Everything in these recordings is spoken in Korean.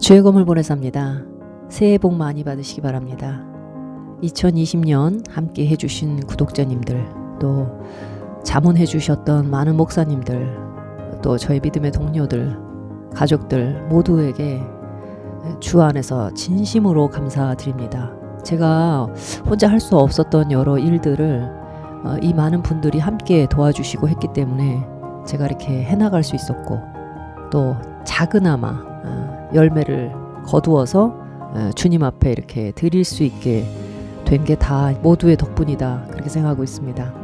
주의 검을 보내 삽니다. 새해 복 많이 받으시기 바랍니다. 2020년 함께 해주신 구독자님들, 또 자문해 주셨던 많은 목사님들, 또 저희 믿음의 동료들, 가족들 모두에게 주 안에서 진심으로 감사드립니다. 제가 혼자 할 수 없었던 여러 일들을 이 많은 분들이 함께 도와주시고 했기 때문에 제가 이렇게 해나갈 수 있었고, 또 작은아마 열매를 거두어서 주님 앞에 이렇게 드릴 수 있게 된 게 다 모두의 덕분이다, 그렇게 생각하고 있습니다.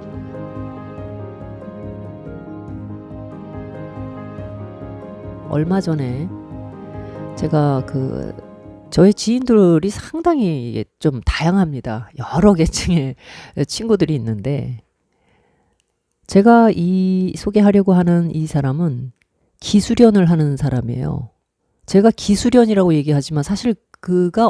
얼마 전에 제가 저의 지인들이 상당히 좀 다양합니다. 여러 계층의 친구들이 있는데, 제가 소개하려고 하는 이 사람은 기수련을 하는 사람이에요. 제가 기수련이라고 얘기하지만 사실 그가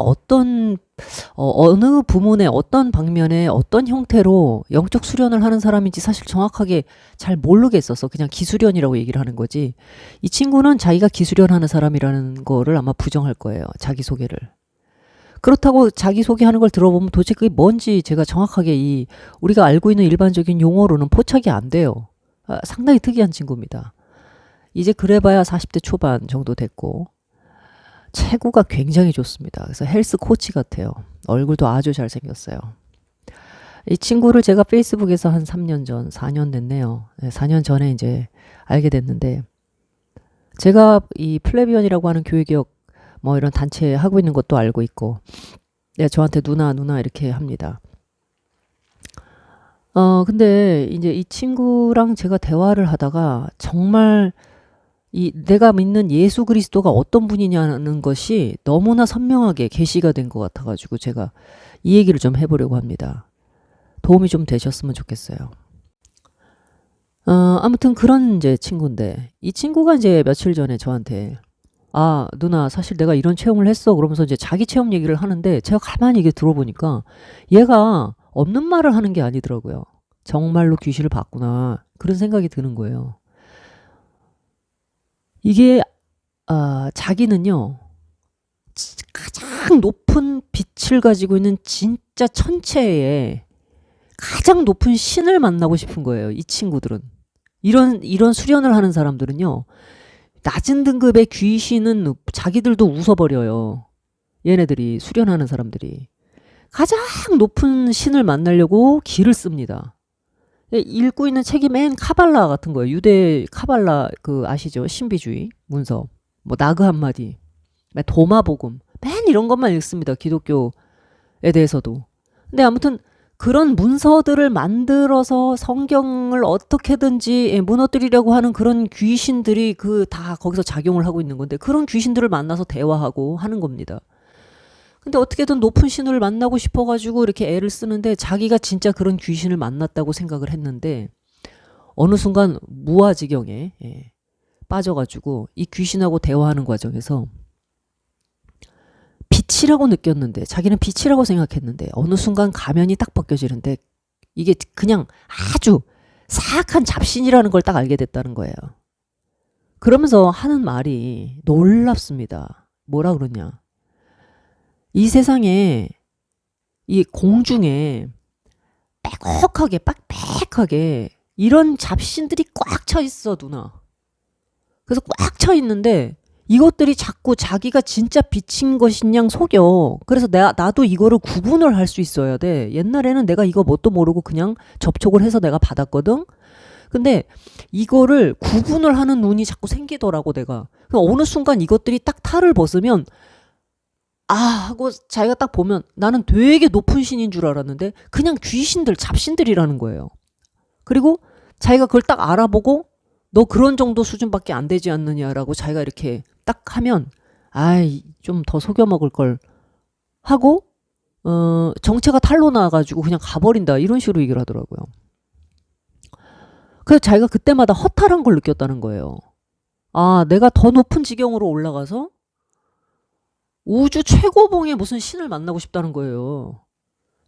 어느 부문에 어떤 방면에 어떤 형태로 영적 수련을 하는 사람인지 사실 정확하게 잘 모르겠어서 그냥 기수련이라고 얘기를 하는 거지, 이 친구는 자기가 기수련하는 사람이라는 거를 아마 부정할 거예요, 자기소개를. 그렇다고 자기소개하는 걸 들어보면 도대체 그게 뭔지 제가 정확하게 우리가 알고 있는 일반적인 용어로는 포착이 안 돼요. 상당히 특이한 친구입니다. 이제 그래봐야 40대 초반 정도 됐고, 체구가 굉장히 좋습니다. 그래서 헬스 코치 같아요. 얼굴도 아주 잘생겼어요. 이 친구를 제가 페이스북에서 한 3년 전, 4년 됐네요. 4년 전에 이제 알게 됐는데, 제가 이 플래비언이라고 하는 교회개혁 이런 단체 하고 있는 것도 알고 있고, 저한테 누나 이렇게 합니다. 근데 이제 이 친구랑 제가 대화를 하다가 정말 내가 믿는 예수 그리스도가 어떤 분이냐는 것이 너무나 선명하게 계시가 된 것 같아가지고 제가 이 얘기를 좀 해보려고 합니다. 도움이 좀 되셨으면 좋겠어요. 아무튼 그런 이제 친구인데, 이 친구가 이제 며칠 전에 저한테 누나 사실 내가 이런 체험을 했어, 그러면서 이제 자기 체험 얘기를 하는데, 제가 가만히 이게 들어보니까 얘가 없는 말을 하는 게 아니더라고요. 정말로 귀신을 봤구나, 그런 생각이 드는 거예요. 이게 자기는요, 가장 높은 빛을 가지고 있는 진짜 천체에 가장 높은 신을 만나고 싶은 거예요, 이 친구들은. 이런 수련을 하는 사람들은요, 낮은 등급의 귀신은 자기들도 웃어버려요. 얘네들이, 수련하는 사람들이 가장 높은 신을 만나려고 기를 씁니다. 읽고 있는 책이 맨 카발라 같은 거예요. 유대 카발라, 아시죠? 신비주의 문서, 나그 한마디, 도마복음, 맨 이런 것만 읽습니다, 기독교에 대해서도. 근데 아무튼 그런 문서들을 만들어서 성경을 어떻게든지 무너뜨리려고 하는 그런 귀신들이 다 거기서 작용을 하고 있는 건데, 그런 귀신들을 만나서 대화하고 하는 겁니다. 근데 어떻게든 높은 신을 만나고 싶어가지고 이렇게 애를 쓰는데, 자기가 진짜 그런 귀신을 만났다고 생각을 했는데, 어느 순간 무아지경에 빠져가지고 이 귀신하고 대화하는 과정에서 빛이라고 느꼈는데, 자기는 빛이라고 생각했는데, 어느 순간 가면이 딱 벗겨지는데 이게 그냥 아주 사악한 잡신이라는 걸 딱 알게 됐다는 거예요. 그러면서 하는 말이 놀랍습니다. 뭐라 그러냐, 이 세상에, 이 공중에 빼곡하게 빽빽하게 이런 잡신들이 꽉 차 있어, 누나. 그래서 꽉 차 있는데 이것들이 자꾸 자기가 진짜 빛인 것인 양 속여. 그래서 나도 이거를 구분을 할 수 있어야 돼. 옛날에는 내가 이거 뭣도 모르고 그냥 접촉을 해서 내가 받았거든. 근데 이거를 구분을 하는 눈이 자꾸 생기더라고, 내가. 어느 순간 이것들이 딱 탈을 벗으면 하고 자기가 딱 보면, 나는 되게 높은 신인 줄 알았는데 그냥 귀신들, 잡신들이라는 거예요. 그리고 자기가 그걸 딱 알아보고, 너 그런 정도 수준밖에 안 되지 않느냐라고 자기가 이렇게 딱 하면, 좀 더 속여 먹을 걸 하고 정체가 탈로 나와가지고 그냥 가버린다, 이런 식으로 얘기를 하더라고요. 그래서 자기가 그때마다 허탈한 걸 느꼈다는 거예요. 내가 더 높은 지경으로 올라가서 우주 최고봉의 무슨 신을 만나고 싶다는 거예요.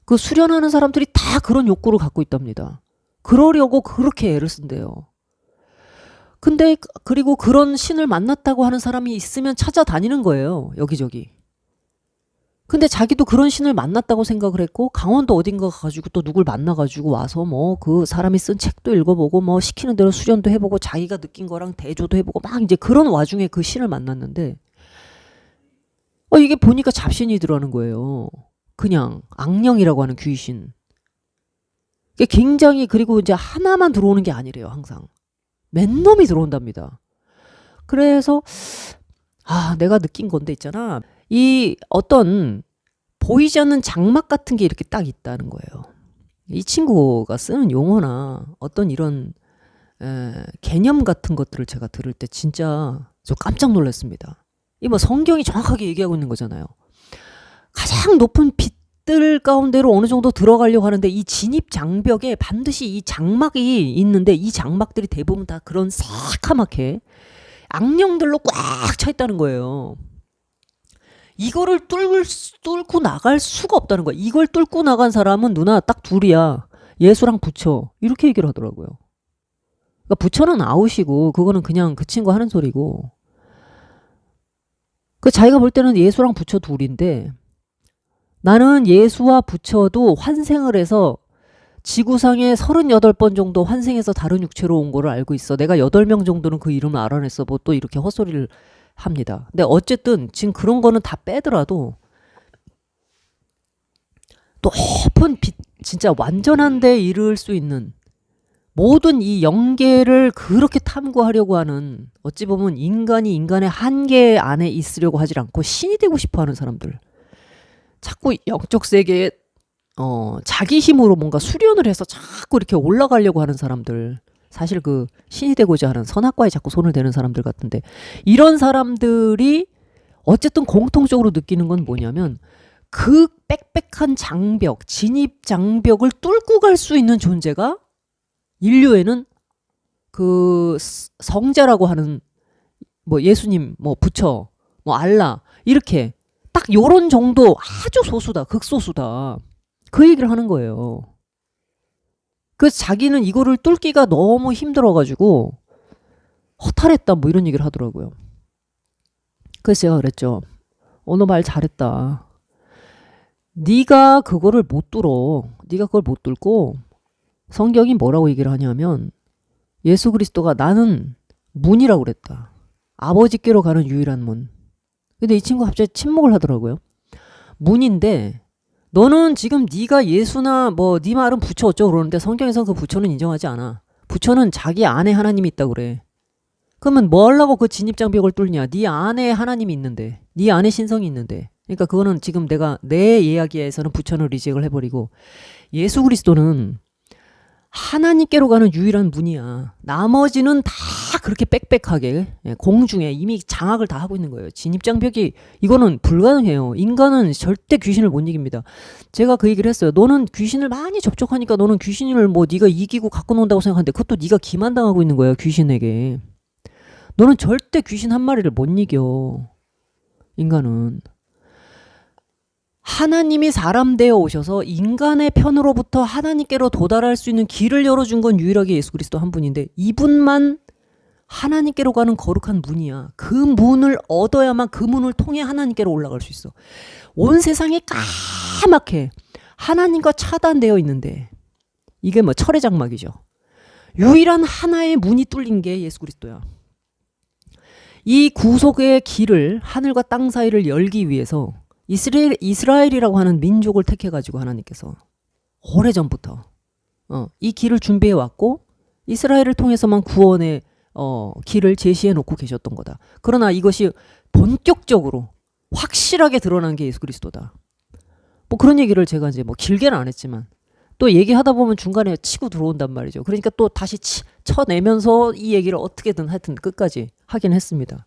그 수련하는 사람들이 다 그런 욕구를 갖고 있답니다. 그러려고 그렇게 애를 쓴대요. 근데 그리고 그런 신을 만났다고 하는 사람이 있으면 찾아다니는 거예요. 여기저기. 근데 자기도 그런 신을 만났다고 생각을 했고 강원도 어딘가 가가지고 또 누굴 만나가지고 와서 뭐 그 사람이 쓴 책도 읽어보고 뭐 시키는 대로 수련도 해보고 자기가 느낀 거랑 대조도 해보고 막 이제 그런 와중에 그 신을 만났는데 이게 보니까 잡신이더라는 거예요. 그냥 악령이라고 하는 귀신. 이게 굉장히 그리고 이제 하나만 들어오는 게 아니래요. 항상. 맨 놈이 들어온답니다. 그래서 내가 느낀 건데 있잖아. 이 어떤 보이지 않는 장막 같은 게 이렇게 딱 있다는 거예요. 이 친구가 쓰는 용어나 어떤 이런 개념 같은 것들을 제가 들을 때 진짜 저 깜짝 놀랐습니다. 이 뭐 성경이 정확하게 얘기하고 있는 거잖아요. 가장 높은 빛들 가운데로 어느 정도 들어가려고 하는데 이 진입 장벽에 반드시 이 장막이 있는데 이 장막들이 대부분 다 그런 새카맣게 악령들로 꽉 차 있다는 거예요. 이거를 뚫고 나갈 수가 없다는 거야. 이걸 뚫고 나간 사람은 누나 딱 둘이야. 예수랑 부처. 이렇게 얘기를 하더라고요. 그러니까 부처는 아웃이고 그거는 그냥 그 친구 하는 소리고 그 자기가 볼 때는 예수랑 부처 둘인데 나는 예수와 부처도 환생을 해서 지구상에 38번 정도 환생해서 다른 육체로 온 거를 알고 있어. 내가 8명 정도는 그 이름을 알아냈어. 뭐 또 이렇게 헛소리를 합니다. 근데 어쨌든 지금 그런 거는 다 빼더라도 높은 빛, 진짜 완전한 데 이를 수 있는 모든 이 영계를 그렇게 탐구하려고 하는 어찌 보면 인간이 인간의 한계 안에 있으려고 하질 않고 신이 되고 싶어 하는 사람들. 자꾸 영적 세계에 자기 힘으로 뭔가 수련을 해서 자꾸 이렇게 올라가려고 하는 사람들. 사실 그 신이 되고자 하는 선악과에 자꾸 손을 대는 사람들 같은데 이런 사람들이 어쨌든 공통적으로 느끼는 건 뭐냐면 그 빽빽한 장벽, 진입 장벽을 뚫고 갈 수 있는 존재가 인류에는 그 성자라고 하는 뭐 예수님, 뭐 부처, 뭐 알라 이렇게 딱 요런 정도 아주 소수다, 극소수다. 그 얘기를 하는 거예요. 그래서 자기는 이거를 뚫기가 너무 힘들어가지고 허탈했다 뭐 이런 얘기를 하더라고요. 그래서 제가 그랬죠. 너 말 잘했다. 네가 그거를 못 뚫어. 네가 그걸 못 뚫고 성경이 뭐라고 얘기를 하냐면 예수 그리스도가 나는 문이라고 그랬다. 아버지께로 가는 유일한 문. 근데 이 친구가 갑자기 침묵을 하더라고요. 문인데 너는 지금 네가 예수나 뭐 네 말은 부처 어쩌고 그러는데 성경에서 그 부처는 인정하지 않아. 부처는 자기 안에 하나님이 있다고 그래. 그러면 뭐 하려고 그 진입장벽을 뚫냐. 네 안에 하나님이 있는데. 네 안에 신성이 있는데. 그러니까 그거는 지금 내가 내 이야기에서는 부처는 리젝을 해버리고 예수 그리스도는 하나님께로 가는 유일한 문이야. 나머지는 다 그렇게 빽빽하게 공중에 이미 장악을 다 하고 있는 거예요. 진입장벽이 이거는 불가능해요. 인간은 절대 귀신을 못 이깁니다. 제가 그 얘기를 했어요. 너는 귀신을 많이 접촉하니까 너는 귀신을 뭐 네가 이기고 갖고 논다고 생각하는데 그것도 네가 기만당하고 있는 거예요. 귀신에게. 너는 절대 귀신 한 마리를 못 이겨. 인간은. 하나님이 사람 되어 오셔서 인간의 편으로부터 하나님께로 도달할 수 있는 길을 열어준 건 유일하게 예수 그리스도 한 분인데 이분만 하나님께로 가는 거룩한 문이야. 그 문을 얻어야만 그 문을 통해 하나님께로 올라갈 수 있어. 온 세상이 까맣게 하나님과 차단되어 있는데 이게 뭐 철의 장막이죠. 유일한 하나의 문이 뚫린 게 예수 그리스도야. 이 구속의 길을 하늘과 땅 사이를 열기 위해서 이스라엘이라고 하는 민족을 택해가지고 하나님께서 오래전부터 이 길을 준비해 왔고 이스라엘을 통해서만 구원의 길을 제시해 놓고 계셨던 거다. 그러나 이것이 본격적으로 확실하게 드러난 게 예수 그리스도다. 뭐 그런 얘기를 제가 이제 뭐 길게는 안 했지만 또 얘기하다 보면 중간에 치고 들어온단 말이죠. 그러니까 또 다시 쳐내면서 이 얘기를 어떻게든 하여튼 끝까지 하긴 했습니다.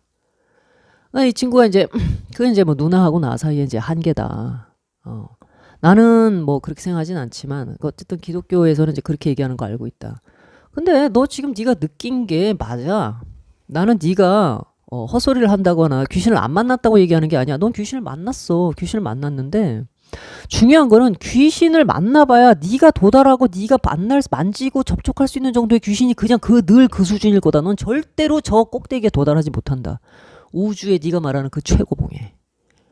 이 친구가 이제 그게 이제 뭐 누나하고 나 사이에 이제 한계다. 나는 뭐 그렇게 생각하진 않지만 어쨌든 기독교에서는 이제 그렇게 얘기하는 거 알고 있다. 근데 너 지금 네가 느낀 게 맞아. 나는 네가 헛소리를 한다거나 귀신을 안 만났다고 얘기하는 게 아니야. 넌 귀신을 만났어. 귀신을 만났는데 중요한 거는 귀신을 만나봐야 네가 도달하고 네가 만지고 접촉할 수 있는 정도의 귀신이 그냥 늘 그 수준일 거다. 넌 절대로 저 꼭대기에 도달하지 못한다. 우주에 네가 말하는 그 최고봉에.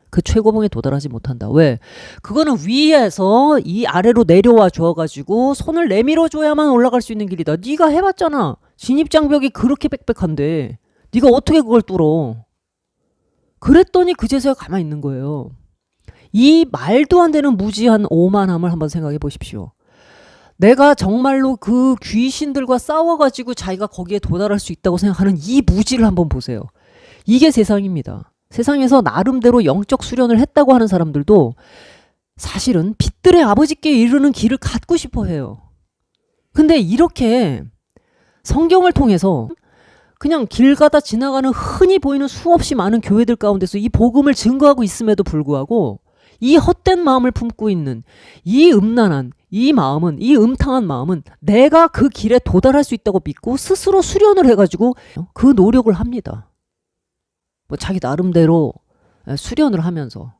그 최고봉에 도달하지 못한다. 왜? 그거는 위에서 이 아래로 내려와 줘가지고 손을 내밀어 줘야만 올라갈 수 있는 길이다. 네가 해봤잖아. 진입장벽이 그렇게 빽빽한데 네가 어떻게 그걸 뚫어? 그랬더니 그제서야 가만히 있는 거예요. 이 말도 안 되는 무지한 오만함을 한번 생각해 보십시오. 내가 정말로 그 귀신들과 싸워가지고 자기가 거기에 도달할 수 있다고 생각하는 이 무지를 한번 보세요. 이게 세상입니다. 세상에서 나름대로 영적 수련을 했다고 하는 사람들도 사실은 빛들의 아버지께 이르는 길을 갖고 싶어 해요. 근데 이렇게 성경을 통해서 그냥 길 가다 지나가는 흔히 보이는 수없이 많은 교회들 가운데서 이 복음을 증거하고 있음에도 불구하고 이 헛된 마음을 품고 있는 이 음란한 이 마음은, 이 음탕한 마음은 내가 그 길에 도달할 수 있다고 믿고 스스로 수련을 해가지고 그 노력을 합니다. 뭐 자기 나름대로 수련을 하면서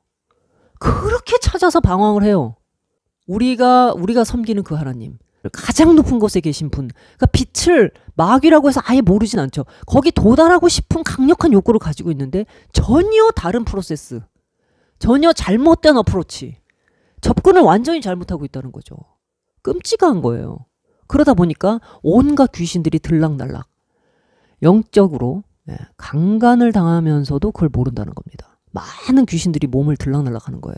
그렇게 찾아서 방황을 해요. 우리가 섬기는 그 하나님, 가장 높은 곳에 계신 분, 그러니까 빛을 마귀라고 해서 아예 모르진 않죠. 거기 도달하고 싶은 강력한 욕구를 가지고 있는데 전혀 다른 프로세스, 전혀 잘못된 어프로치, 접근을 완전히 잘못하고 있다는 거죠. 끔찍한 거예요. 그러다 보니까 온갖 귀신들이 들락날락 영적으로 강간을 당하면서도 그걸 모른다는 겁니다. 많은 귀신들이 몸을 들락날락 하는 거예요.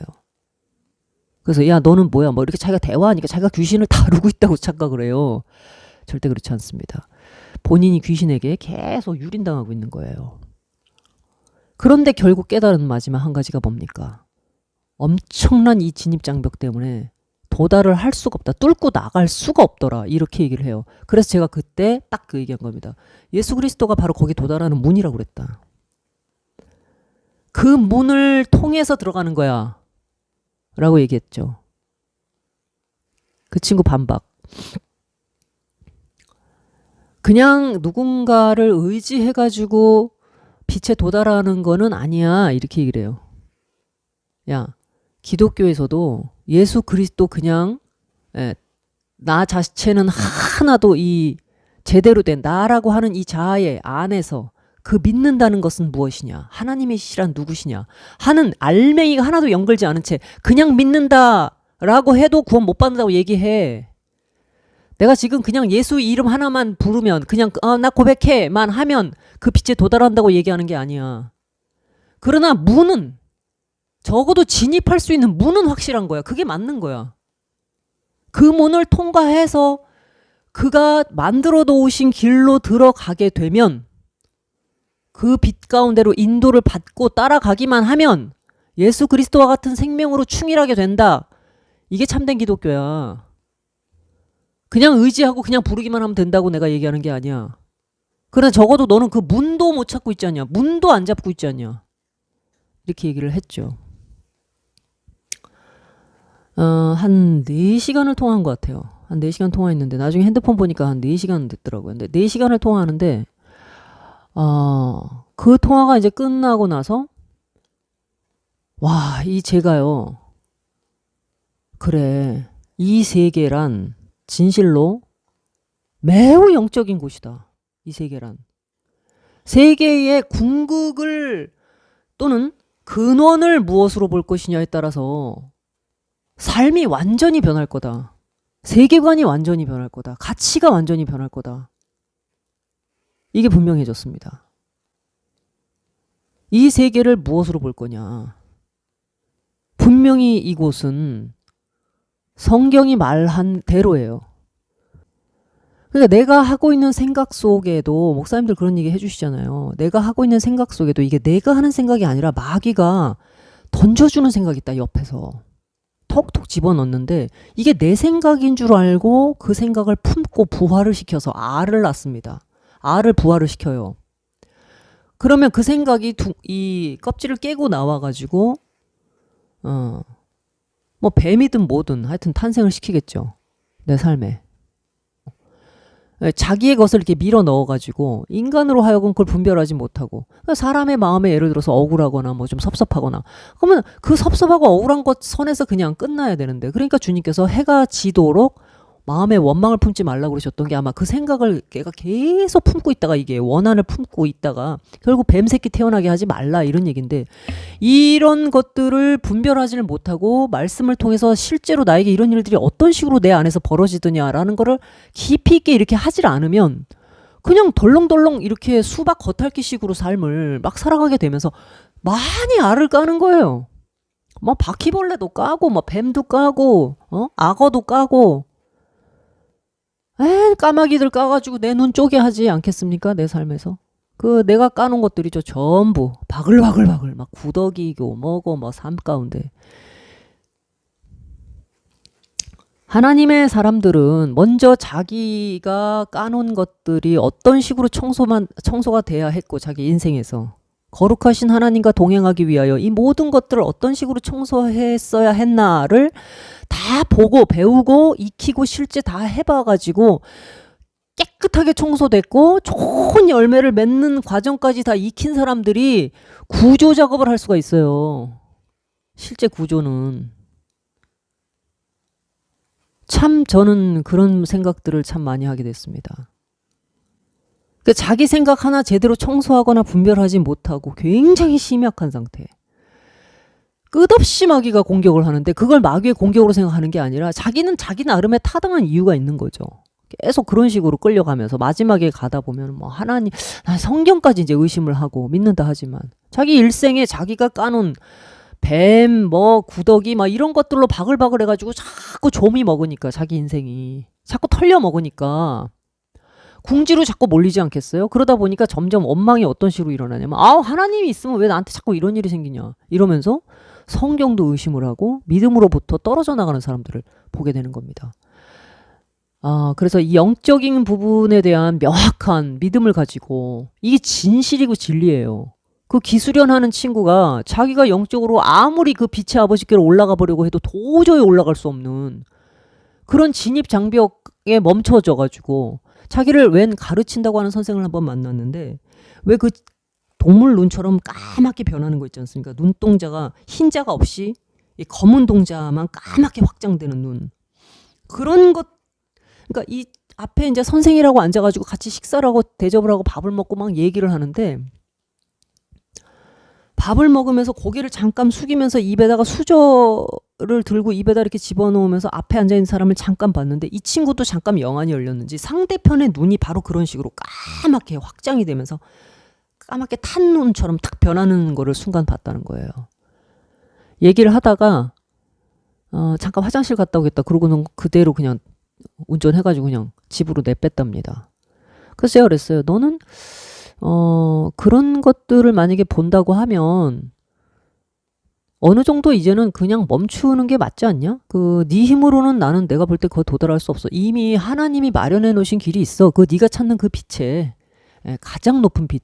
그래서 야 너는 뭐야 뭐 이렇게 자기가 대화하니까 자기가 귀신을 다루고 있다고 착각을 해요. 절대 그렇지 않습니다. 본인이 귀신에게 계속 유린당하고 있는 거예요. 그런데 결국 깨달은 마지막 한 가지가 뭡니까? 엄청난 이 진입장벽 때문에 도달을 할 수가 없다. 뚫고 나갈 수가 없더라. 이렇게 얘기를 해요. 그래서 제가 그때 딱 그 얘기한 겁니다. 예수 그리스도가 바로 거기 도달하는 문이라고 그랬다. 그 문을 통해서 들어가는 거야. 라고 얘기했죠. 그 친구 반박. 그냥 누군가를 의지해가지고 빛에 도달하는 거는 아니야. 이렇게 얘기를 해요. 야, 기독교에서도 예수 그리스도 그냥 나 자체는 하나도 이 제대로 된 나라고 하는 이 자아의 안에서 그 믿는다는 것은 무엇이냐? 하나님의 시란 누구시냐? 하는 알맹이가 하나도 연결지 않은 채 그냥 믿는다라고 해도 구원 못 받는다고 얘기해. 내가 지금 그냥 예수 이름 하나만 부르면 그냥 나 고백해만 하면 그 빛에 도달한다고 얘기하는 게 아니야. 그러나 문은 적어도 진입할 수 있는 문은 확실한 거야. 그게 맞는 거야. 그 문을 통과해서 그가 만들어 놓으신 길로 들어가게 되면 그 빛 가운데로 인도를 받고 따라가기만 하면 예수 그리스도와 같은 생명으로 충실하게 된다. 이게 참된 기독교야. 그냥 의지하고 그냥 부르기만 하면 된다고 내가 얘기하는 게 아니야. 그러나 적어도 너는 그 문도 못 찾고 있지 않냐. 문도 안 잡고 있지 않냐. 이렇게 얘기를 했죠. 한 4시간을 통화한 것 같아요. 한 4시간 통화했는데 나중에 핸드폰 보니까 한 4시간 됐더라고요. 근데 4시간을 통화하는데 그 통화가 이제 끝나고 나서 와, 이 제가요. 그래. 이 세계란 진실로 매우 영적인 곳이다. 이 세계란. 세계의 궁극을 또는 근원을 무엇으로 볼 것이냐에 따라서 삶이 완전히 변할 거다. 세계관이 완전히 변할 거다. 가치가 완전히 변할 거다. 이게 분명해졌습니다. 이 세계를 무엇으로 볼 거냐. 분명히 이곳은 성경이 말한 대로예요. 그러니까 내가 하고 있는 생각 속에도 목사님들 그런 얘기 해주시잖아요. 내가 하고 있는 생각 속에도 이게 내가 하는 생각이 아니라 마귀가 던져주는 생각이 있다. 옆에서. 톡톡 집어넣는데 이게 내 생각인 줄 알고 그 생각을 품고 부활을 시켜서 알을 낳습니다. 알을 부활을 시켜요. 그러면 그 생각이 이 껍질을 깨고 나와가지고 뭐 뱀이든 뭐든 하여튼 탄생을 시키겠죠. 내 삶에. 자기의 것을 이렇게 밀어 넣어가지고 인간으로 하여금 그걸 분별하지 못하고 그러니까 사람의 마음에 예를 들어서 억울하거나 뭐 좀 섭섭하거나 그러면 그 섭섭하고 억울한 것 선에서 그냥 끝나야 되는데 그러니까 주님께서 해가 지도록 마음에 원망을 품지 말라고 그러셨던 게 아마 그 생각을 걔가 계속 품고 있다가 이게 원한을 품고 있다가 결국 뱀새끼 태어나게 하지 말라 이런 얘기인데 이런 것들을 분별하지를 못하고 말씀을 통해서 실제로 나에게 이런 일들이 어떤 식으로 내 안에서 벌어지더냐라는 거를 깊이 있게 이렇게 하질 않으면 그냥 덜렁덜렁 이렇게 수박 겉핥기식으로 삶을 막 살아가게 되면서 많이 알을 까는 거예요. 뭐 바퀴벌레도 까고 뭐 뱀도 까고 악어도 까고 까마귀들 까가지고 내 눈 쪼개 하지 않겠습니까? 내 삶에서. 그 내가 까놓은 것들이죠. 전부 바글바글바글 막 구더기고 뭐고 뭐 삶 가운데. 하나님의 사람들은 먼저 자기가 까놓은 것들이 어떤 식으로 청소가 돼야 했고 자기 인생에서 거룩하신 하나님과 동행하기 위하여 이 모든 것들을 어떤 식으로 청소했어야 했나를 다 보고 배우고 익히고 실제 다 해봐가지고 깨끗하게 청소됐고 좋은 열매를 맺는 과정까지 다 익힌 사람들이 구조 작업을 할 수가 있어요. 실제 구조는. 참 저는 그런 생각들을 참 많이 하게 됐습니다. 그러니까 자기 생각 하나 제대로 청소하거나 분별하지 못하고 굉장히 심약한 상태. 끝없이 마귀가 공격을 하는데 그걸 마귀의 공격으로 생각하는 게 아니라 자기는 자기 나름의 타당한 이유가 있는 거죠. 계속 그런 식으로 끌려가면서 마지막에 가다 보면 뭐 하나님, 성경까지 이제 의심을 하고 믿는다 하지만 자기 일생에 자기가 까놓은 뱀, 뭐 구더기 막 이런 것들로 바글바글 해가지고 자꾸 좀이 먹으니까 자기 인생이 자꾸 털려 먹으니까 궁지로 자꾸 몰리지 않겠어요? 그러다 보니까 점점 원망이 어떤 식으로 일어나냐면 하나님이 있으면 왜 나한테 자꾸 이런 일이 생기냐 이러면서 성경도 의심을 하고 믿음으로부터 떨어져 나가는 사람들을 보게 되는 겁니다. 그래서 이 영적인 부분에 대한 명확한 믿음을 가지고 이게 진실이고 진리예요. 그 기수련하는 친구가 자기가 영적으로 아무리 그 빛의 아버지께로 올라가 보려고 해도 도저히 올라갈 수 없는 그런 진입 장벽에 멈춰져 가지고 자기를 웬 가르친다고 하는 선생을 한번 만났는데 왜 그 동물 눈처럼 까맣게 변하는 거 있지 않습니까? 눈동자가 흰자가 없이 검은 동자만 까맣게 확장되는 눈. 그런 것 그러니까 이 앞에 이제 선생이라고 앉아가지고 같이 식사를 하고 대접을 하고 밥을 먹고 막 얘기를 하는데 밥을 먹으면서 고개를 잠깐 숙이면서 입에다가 수저를 들고 입에다 이렇게 집어넣으면서 앞에 앉아있는 사람을 잠깐 봤는데 이 친구도 잠깐 영안이 열렸는지 상대편의 눈이 바로 그런 식으로 까맣게 확장이 되면서 까맣게 탄 눈처럼 탁 변하는 거를 순간 봤다는 거예요. 얘기를 하다가 잠깐 화장실 갔다 오겠다. 그러고는 그대로 그냥 운전해가지고 그냥 집으로 내뺐답니다. 그래서 제가 그랬어요. 너는 그런 것들을 만약에 본다고 하면 어느 정도 이제는 그냥 멈추는 게 맞지 않냐? 네 힘으로는 나는 내가 볼 때 그거 도달할 수 없어. 이미 하나님이 마련해 놓으신 길이 있어. 네가 찾는 그 빛에 가장 높은 빛,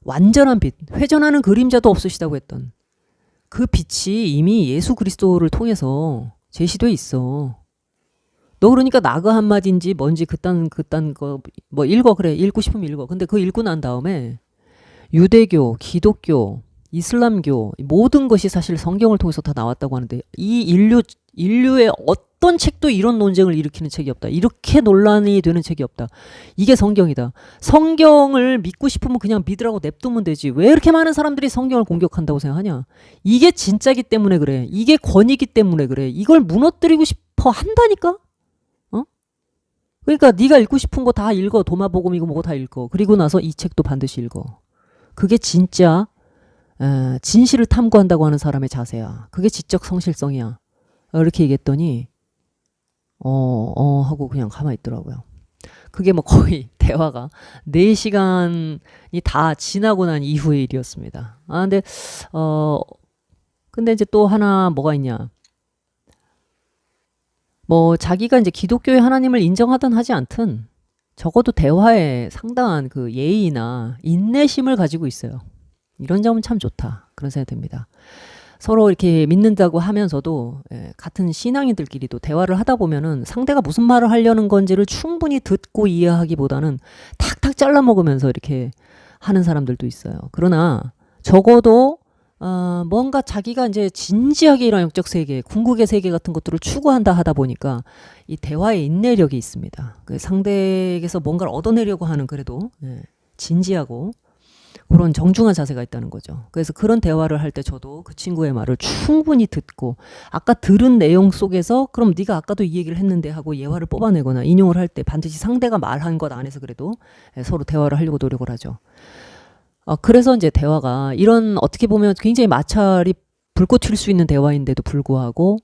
완전한 빛, 회전하는 그림자도 없으시다고 했던 그 빛이 이미 예수 그리스도를 통해서 제시돼 있어. 너 그러니까 나그 한마디인지 뭔지 그딴 거 뭐 읽어. 그래, 읽고 싶으면 읽어. 근데 그거 읽고 난 다음에 유대교, 기독교, 이슬람교 모든 것이 사실 성경을 통해서 다 나왔다고 하는데 이 인류의 어떤 책도 이런 논쟁을 일으키는 책이 없다. 이렇게 논란이 되는 책이 없다. 이게 성경이다. 성경을 믿고 싶으면 그냥 믿으라고 냅두면 되지. 왜 이렇게 많은 사람들이 성경을 공격한다고 생각하냐? 이게 진짜기 때문에 그래. 이게 권위기 때문에 그래. 이걸 무너뜨리고 싶어 한다니까? 그러니까 네가 읽고 싶은 거 다 읽어. 도마복음이고 뭐고 다 읽어. 그리고 나서 이 책도 반드시 읽어. 그게 진짜 진실을 탐구한다고 하는 사람의 자세야. 그게 지적 성실성이야. 이렇게 얘기했더니 하고 그냥 가만히 있더라고요. 그게 뭐 거의 대화가 4시간이 다 지나고 난 이후의 일이었습니다. 근데 이제 또 하나 뭐가 있냐. 뭐 자기가 이제 기독교의 하나님을 인정하든 하지 않든 적어도 대화에 상당한 그 예의나 인내심을 가지고 있어요. 이런 점은 참 좋다. 그런 생각이 듭니다. 서로 이렇게 믿는다고 하면서도 같은 신앙인들끼리도 대화를 하다 보면은 상대가 무슨 말을 하려는 건지를 충분히 듣고 이해하기보다는 탁탁 잘라 먹으면서 이렇게 하는 사람들도 있어요. 그러나 적어도 뭔가 자기가 이제 진지하게 이런 영적 세계, 궁극의 세계 같은 것들을 추구한다 하다 보니까 이 대화의 인내력이 있습니다. 그 상대에게서 뭔가를 얻어내려고 하는 그래도 진지하고 그런 정중한 자세가 있다는 거죠. 그래서 그런 대화를 할 때 저도 그 친구의 말을 충분히 듣고 아까 들은 내용 속에서 그럼 네가 아까도 이 얘기를 했는데 하고 예화를 뽑아내거나 인용을 할 때 반드시 상대가 말한 것 안에서 그래도 서로 대화를 하려고 노력을 하죠. 그래서 이제 대화가 이런 어떻게 보면 굉장히 마찰이 불꽃 튈 수 있는 대화인데도 불구하고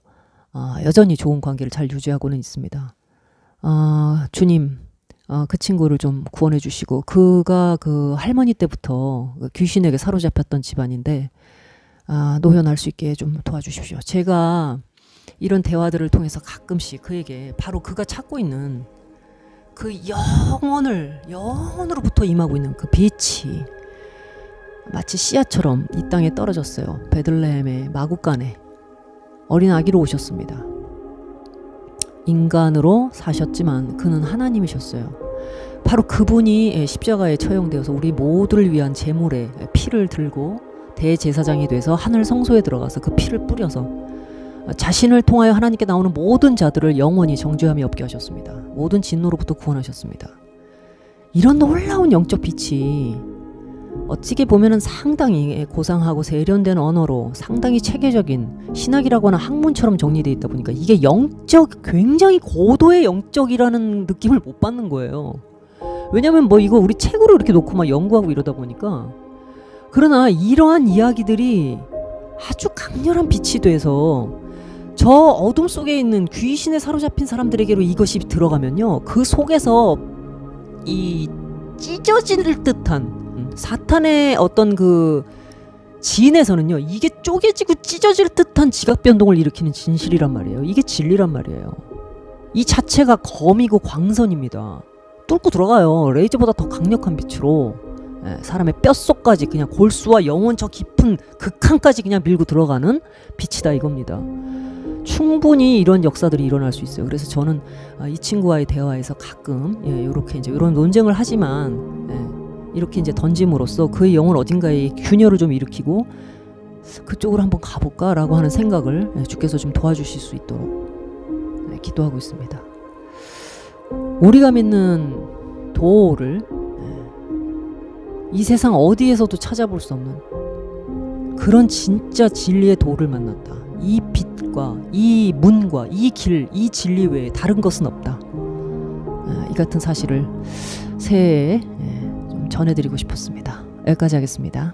여전히 좋은 관계를 잘 유지하고는 있습니다. 주님, 그 친구를 좀 구원해 주시고 그가 그 할머니 때부터 귀신에게 사로잡혔던 집안인데 노현할 수 있게 좀 도와주십시오. 제가 이런 대화들을 통해서 가끔씩 그에게 바로 그가 찾고 있는 그 영원으로부터 임하고 있는 그 빛이 마치 씨앗처럼 이 땅에 떨어졌어요. 베들레헴의 마구간에 어린 아기로 오셨습니다. 인간으로 사셨지만 그는 하나님이셨어요. 바로 그분이 십자가에 처형되어서 우리 모두를 위한 제물에 피를 들고 대제사장이 돼서 하늘 성소에 들어가서 그 피를 뿌려서 자신을 통하여 하나님께 나오는 모든 자들을 영원히 정죄함이 없게 하셨습니다. 모든 진노로부터 구원하셨습니다. 이런 놀라운 영적 빛이 어찌게 보면은 상당히 고상하고 세련된 언어로 상당히 체계적인 신학이라거나 학문처럼 정리되어 있다 보니까 이게 굉장히 고도의 영적이라는 느낌을 못 받는 거예요. 왜냐면 뭐 이거 우리 책으로 이렇게 놓고 막 연구하고 이러다 보니까. 그러나 이러한 이야기들이 아주 강렬한 빛이 돼서 저 어둠 속에 있는 귀신에 사로잡힌 사람들에게로 이것이 들어가면요, 그 속에서 이 찢어질 듯한 사탄의 어떤 그 지인에서는요, 이게 쪼개지고 찢어질 듯한 지각 변동을 일으키는 진실이란 말이에요. 이게 진리란 말이에요. 이 자체가 검이고 광선입니다. 뚫고 들어가요. 레이저보다 더 강력한 빛으로 사람의 뼛속까지 그냥 골수와 영혼 저 깊은 극한까지 그냥 밀고 들어가는 빛이다 이겁니다. 충분히 이런 역사들이 일어날 수 있어요. 그래서 저는 이 친구와의 대화에서 가끔 이렇게 이제 이런 논쟁을 하지만 이렇게 이제 던짐으로써 그의 영혼 어딘가에 균열을 좀 일으키고 그쪽으로 한번 가볼까라고 하는 생각을 주께서 좀 도와주실 수 있도록 기도하고 있습니다. 우리가 믿는 도를 이 세상 어디에서도 찾아볼 수 없는 그런 진짜 진리의 도를 만났다. 이 빛과 이 문과 이 길, 이 진리 외에 다른 것은 없다. 이 같은 사실을 새해에 좀 전해드리고 싶었습니다. 여기까지 하겠습니다.